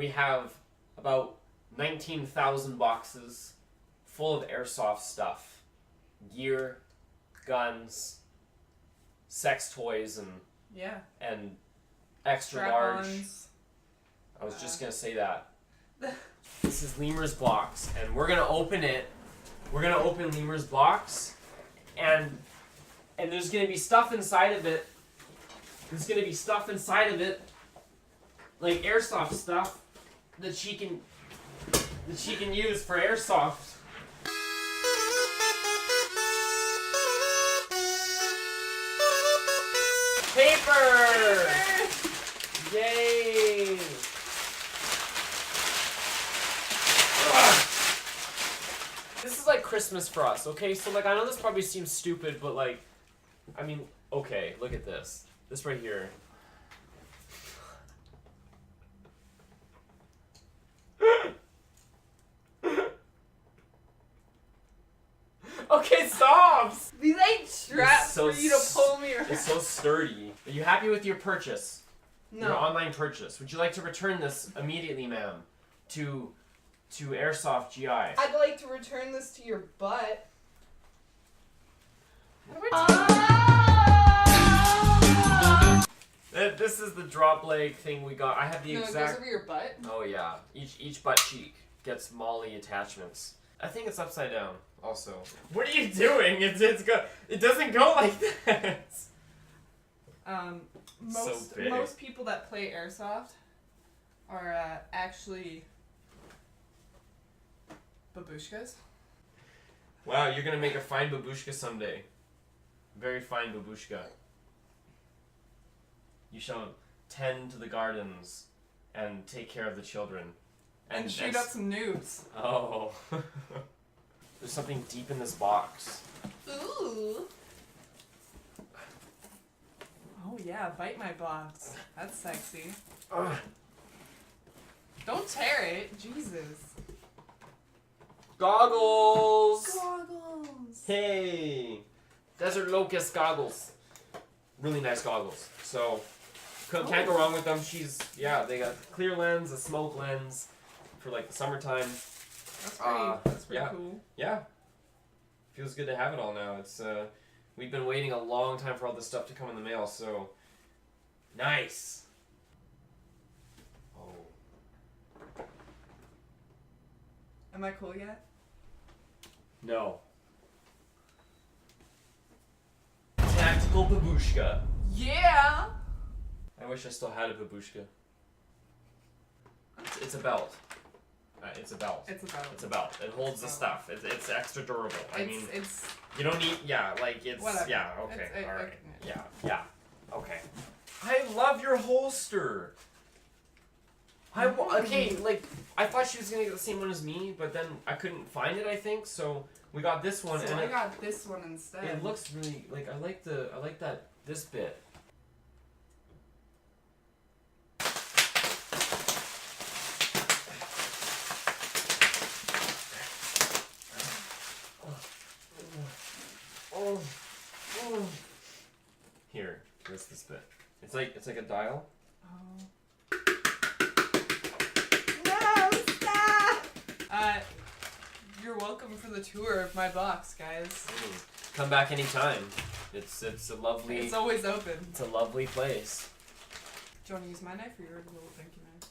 we have about 19,000 boxes full of airsoft stuff. Gear, guns, sex toys, and extra large. I was just gonna say that. This is Lemur's box, and we're gonna open it. We're gonna open Lemur's box, and there's gonna be stuff inside of it. There's gonna be stuff inside of it, like airsoft stuff that she can use for airsoft. Paper! Yay! Ugh. This is like Christmas for us, okay? So like I know this probably seems stupid, but like, I mean, okay, look at this. This right here. Okay, stop! These ain't straps for you to pull me around. It's so sturdy. Are you happy with your purchase? No. Your online purchase. Would you like to return this immediately, ma'am, to Airsoft GI? I'd like to return this to your butt. This is the drop leg thing we got. I have the exact. No, it goes over your butt. Oh yeah, each butt cheek gets Molly attachments. I think it's upside down. Also, what are you doing? It doesn't go like that. Most people that play airsoft are actually babushkas. Wow, you're gonna make a fine babushka someday. Very fine babushka. You shall tend to the gardens and take care of the children. And shoot up some noobs. Oh. There's something deep in this box. Ooh. Oh yeah, bite my box. That's sexy. Ugh. Don't tear it, Jesus. Goggles! Goggles! Hey! Desert Locust goggles. Really nice goggles. So, can't go wrong with them. They got a clear lens, a smoke lens for like the summertime. That's pretty cool. Yeah. Feels good to have it all now. It's we've been waiting a long time for all this stuff to come in the mail, so nice. Oh. Am I cool yet? No. Tactical babushka. Yeah! I wish I still had a babushka. It's a belt. It's a belt. It's a belt. It's a belt. It holds the stuff. It's extra durable. It's you don't need. Yeah, like it's. Whatever. Yeah. Okay. All right. Okay. Yeah. Okay. I love your holster. Okay. Like I thought she was gonna get the same one as me, but then I couldn't find it. I think so. We got this one, So and I got this one instead. it looks really like I like that this bit. Here's this bit. It's like a dial. Oh. No, stop! You're welcome for the tour of my box, guys. Come back anytime. It's a lovely. It's always open. It's a lovely place. Do you want to use my knife or your little pinky knife?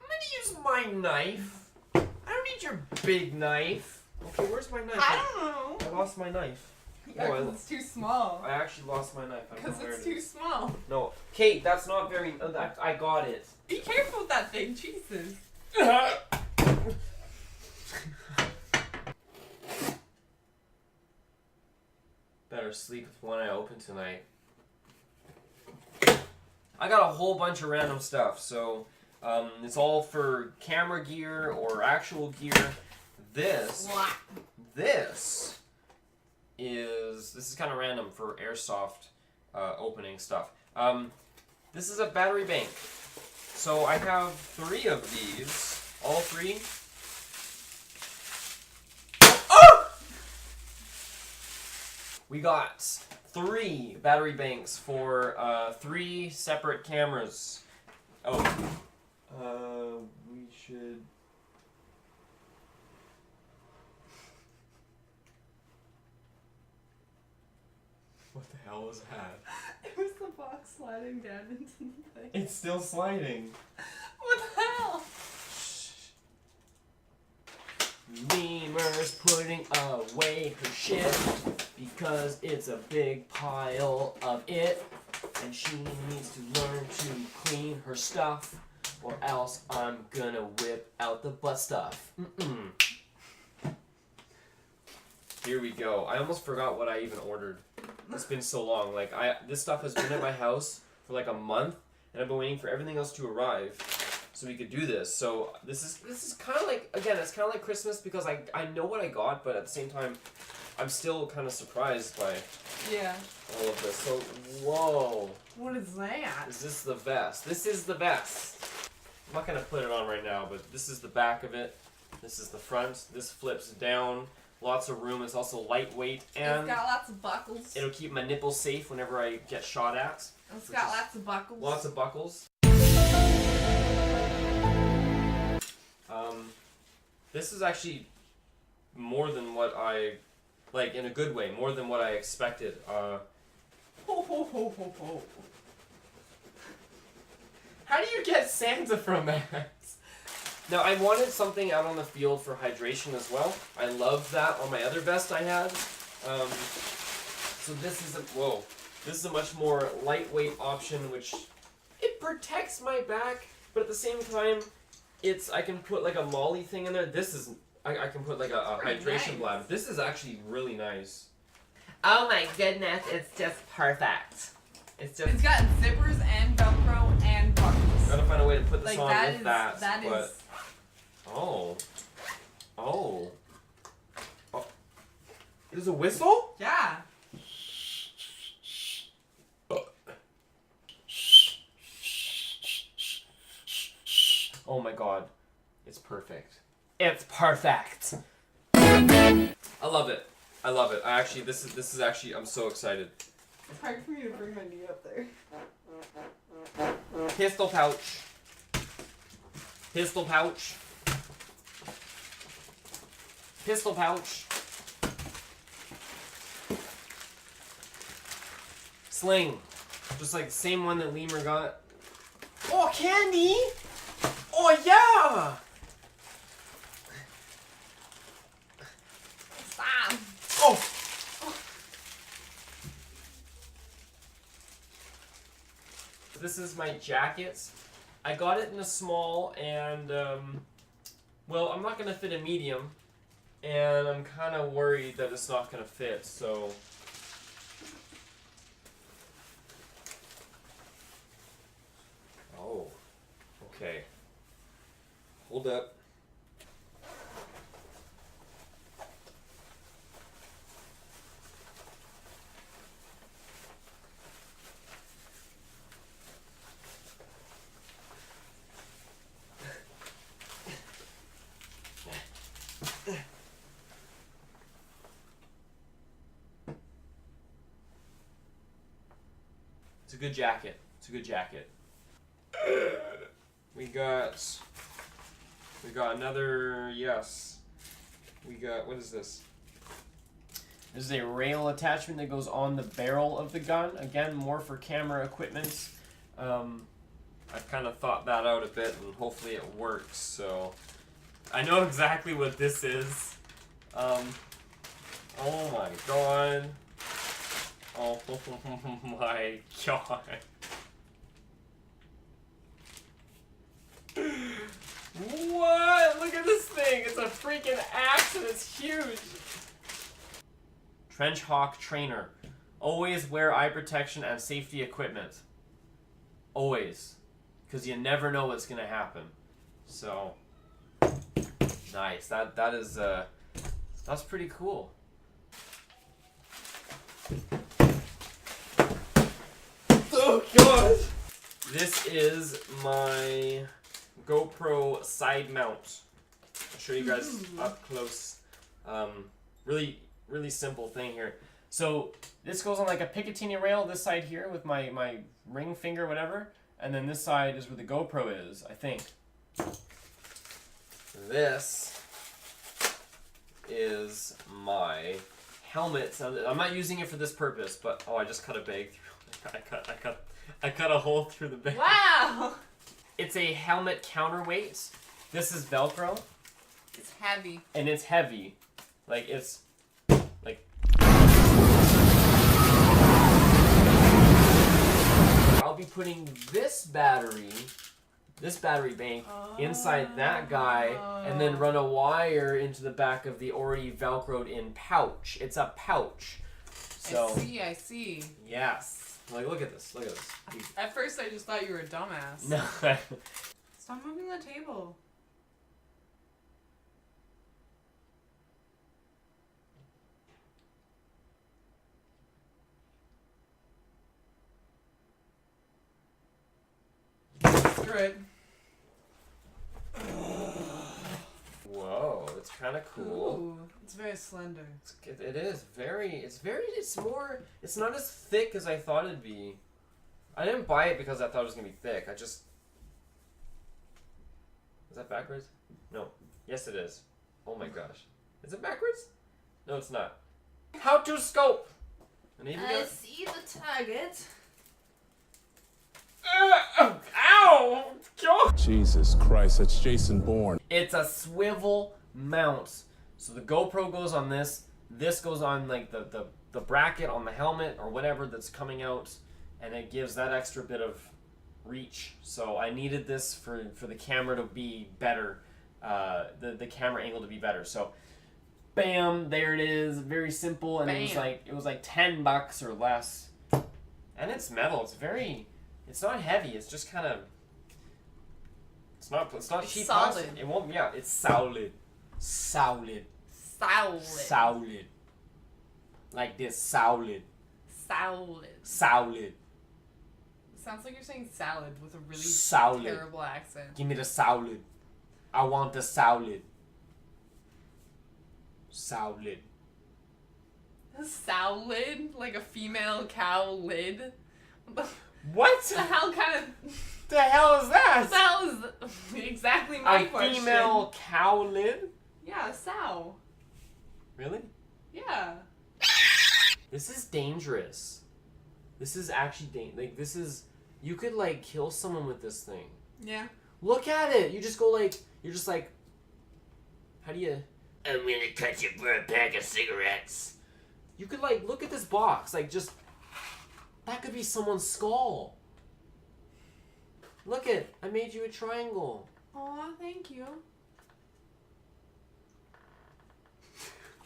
I'm gonna use my knife. I don't need your big knife. Okay, where's my knife? I don't know. I lost my knife. Yeah, because it's too small. I actually lost my knife. Because it's too small. No, Kate, that's not very. I got it. Be careful with that thing, Jesus. Better sleep with one eye open tonight. I got a whole bunch of random stuff, so it's all for camera gear or actual gear. This is kind of random for airsoft opening stuff. This is a battery bank. So I have 3 of these. All 3. Oh! We got 3 battery banks for 3 separate cameras. Oh. We should... What the hell was that? It was the box sliding down into the thing. It's still sliding. What the hell? Lemur's putting away her shit because it's a big pile of it, and she needs to learn to clean her stuff, or else I'm gonna whip out the butt stuff. Here we go. I almost forgot what I even ordered. It's been so long. Like this stuff has been at my house for like a month, and I've been waiting for everything else to arrive so we could do this. So this is kind of like, again, it's kind of like Christmas because I know what I got, but at the same time, I'm still kind of surprised by all of this. So whoa. What is that? Is this the vest? This is the vest. I'm not gonna put it on right now, but this is the back of it. This is the front. This flips down. Lots of room. It's also lightweight, and it's got lots of buckles. It'll keep my nipples safe whenever I get shot at. It's got lots of buckles. Lots of buckles. This is actually more than what I, like, in a good way, more than what I expected. Ho ho ho ho ho. How do you get Santa from that? Now, I wanted something out on the field for hydration as well. I loved that on my other vest I had. So this is this is a much more lightweight option, which it protects my back, but at the same time, I can put like a molly thing in there. This is, I can put like a hydration bladder. This is actually really nice. Oh my goodness, it's just perfect. It's got zippers and Velcro and buckles. Gotta find a way to put this on with that. Oh. There's a whistle? Yeah. Oh my god. It's perfect. It's perfect. I love it. I love it. I actually, this is actually, I'm so excited. It's hard for me to bring my knee up there. Pistol pouch. Pistol pouch. Pistol pouch. Sling. Just like the same one that Lemur got. Oh, candy! Oh, yeah! Stop! Oh! This is my jacket. I got it in a small, and, well, I'm not going to fit a medium, and I'm kind of worried that it's not going to fit, so... Oh, okay. Hold up. It's a good jacket. It's a good jacket. We got another, yes. We got, what is this? This is a rail attachment that goes on the barrel of the gun. Again, more for camera equipment. I've kind of thought that out a bit, and hopefully it works, so. I know exactly what this is. Oh my god. Oh my god. What? Look at this thing! It's a freaking axe and it's huge! Trench Hawk Trainer. Always wear eye protection and safety equipment. Always. Because you never know what's gonna happen. So, nice. That is, that's pretty cool. Oh god! This is my GoPro side mount. I'll show you guys up close. Really simple thing here. So this goes on like a Picatinny rail, this side here with my ring finger, whatever. And then this side is where the GoPro is, I think. This is my helmet. I'm not using it for this purpose, but I just cut a bag through. I cut a hole through the bag. Wow! It's a helmet counterweight. This is Velcro. It's heavy. And it's heavy. Like it's like I'll be putting this battery bank inside that guy and then run a wire into the back of the already Velcroed in pouch. It's a pouch. So I see. Yes. Like look at this. At first I just thought you were a dumbass. No. Stop moving the table. Screw it. Whoa, it's kind of cool. Ooh, it's very slender. It is very. It's not as thick as I thought it'd be. I didn't buy it because I thought it was gonna be thick. Is that backwards? No. Yes, it is. Oh my gosh. Is it backwards? No, it's not. How to scope? I see the target. Ow! Jesus Christ, that's Jason Bourne. It's a swivel mount. So the GoPro goes on this. This goes on like the bracket on the helmet or whatever that's coming out, and it gives that extra bit of reach. So I needed this for the camera to be better, the camera angle to be better. So bam, there it is. Very simple, and it was like $10 or less. And it's metal. It's not heavy. It's just kind of. It's not cheap. Solid. Plastic. It won't. Yeah, it's solid. Solid. Solid. Solid. Like this. Solid. Solid. Solid. Sounds like you're saying salad with a really solid. Terrible accent. Give me the solid. I want the solid. Solid. Salad? Like a female cow lid? What? The hell kind of... The hell is that? What the hell is exactly my question? A female cow lid? Yeah, a sow. Really? Yeah. This is dangerous. This is actually this is... You could like kill someone with this thing. Yeah. Look at it. You just go like... You're just like... How do you... I'm gonna cut you for a pack of cigarettes. You could like... Look at this box. Like just... That could be someone's skull. Look it. I made you a triangle. Aw, thank you.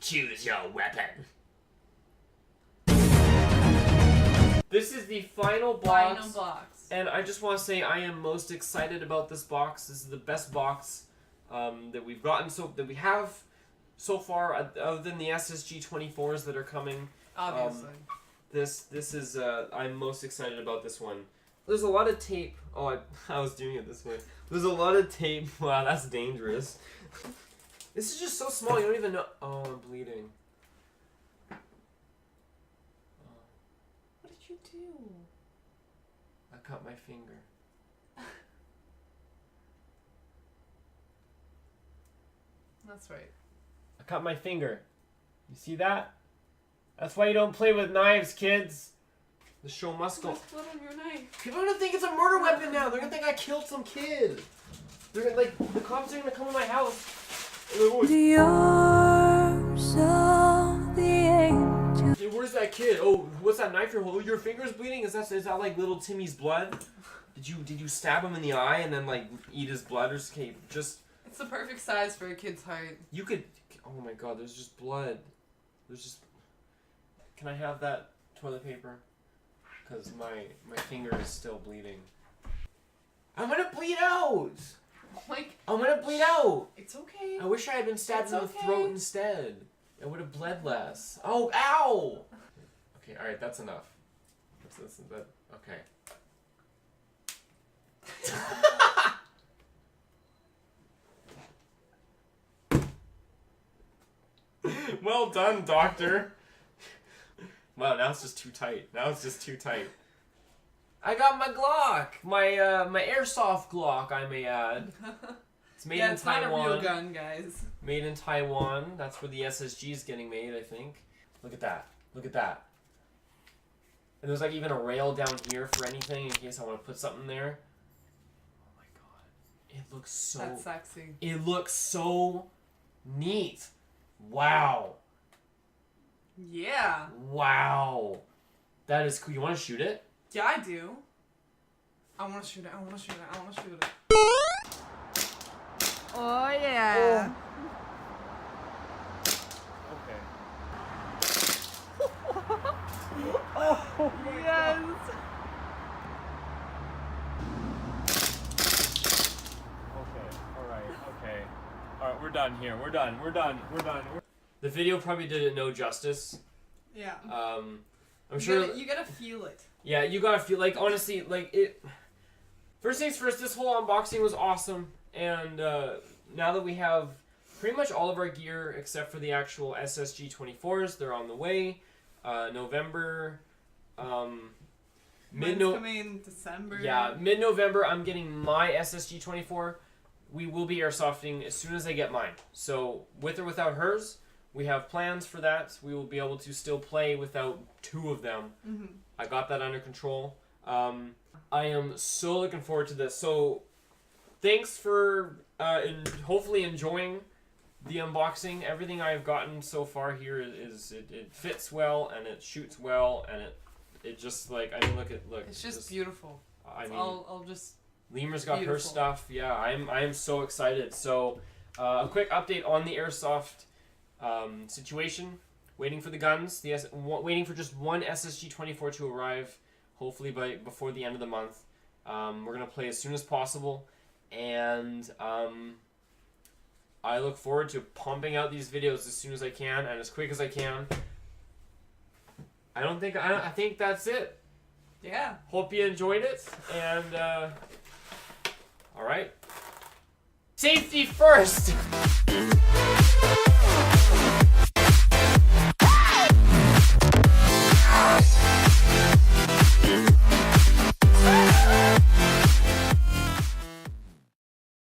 Choose your weapon. This is the final box. Final box. And I just want to say I am most excited about this box. This is the best box that we've gotten that we have so far, other than the SSG 24s that are coming. Obviously. This is I'm most excited about this one. There's a lot of tape. Oh, I was doing it this way. There's a lot of tape. Wow, that's dangerous. This is just so small. You don't even know. Oh, I'm bleeding. What did you do? I cut my finger. That's right. I cut my finger. You see that? That's why you don't play with knives, kids. The show must go. There's blood on your knife. People are gonna think it's a murder weapon now. They're gonna think I killed some kid. They're gonna, like, the cops are gonna come to my house. The arms of the angel. Hey, where's that kid? Oh, what's that knife you're holding? Your finger's bleeding? Is that like little Timmy's blood? Did you stab him in the eye and then like eat his blood or just? It's the perfect size for a kid's height. You could. Oh my God! There's just blood. There's just. Can I have that toilet paper? Because my finger is still bleeding. I'm gonna bleed out! Like, I'm gonna bleed out! It's okay. I wish I had been stabbed It's in the okay. throat instead. It would have bled less. Oh, ow! Okay, alright, that's enough. Okay. Well done, doctor. Wow, now it's just too tight. I got my Glock, my Airsoft Glock, I may add. It's made in it's Taiwan. not a real gun, guys. Made in Taiwan. That's where the SSG is getting made, I think. Look at that. Look at that. And there's like even a rail down here for anything in case I want to put something there. Oh my god. It looks so... That's sexy. It looks so neat. Wow. Yeah. Wow. That is cool. You want to shoot it? Yeah, I do. I want to shoot it. I want to shoot it. I want to shoot it. Oh, yeah. Oh. Yes. Alright, we're done here. We're done. The video probably did it no justice. Yeah. I'm sure... You gotta feel it. Yeah, you gotta feel, like, honestly, like, it... First things first, this whole unboxing was awesome, and now that we have pretty much all of our gear except for the actual SSG 24s, they're on the way. November, Mine's coming in December. Yeah, mid-November, I'm getting my SSG 24. We will be airsofting as soon as I get mine. So, with or without hers, we have plans for that. We will be able to still play without two of them. Mm-hmm. I got that under control. I am so looking forward to this. So, thanks for hopefully enjoying the unboxing. Everything I've gotten so far here is it fits well and it shoots well and it just like I mean look. It's just beautiful. I mean, I'll just. Lemur's got beautiful. her stuff. Yeah, I am so excited. So, a quick update on the Airsoft situation. Waiting for the guns. Waiting for just one SSG 24 to arrive. Hopefully before the end of the month. We're gonna play as soon as possible, and I look forward to pumping out these videos as soon as I can and as quick as I can. I think that's it. Yeah. Hope you enjoyed it, and all right. Safety first.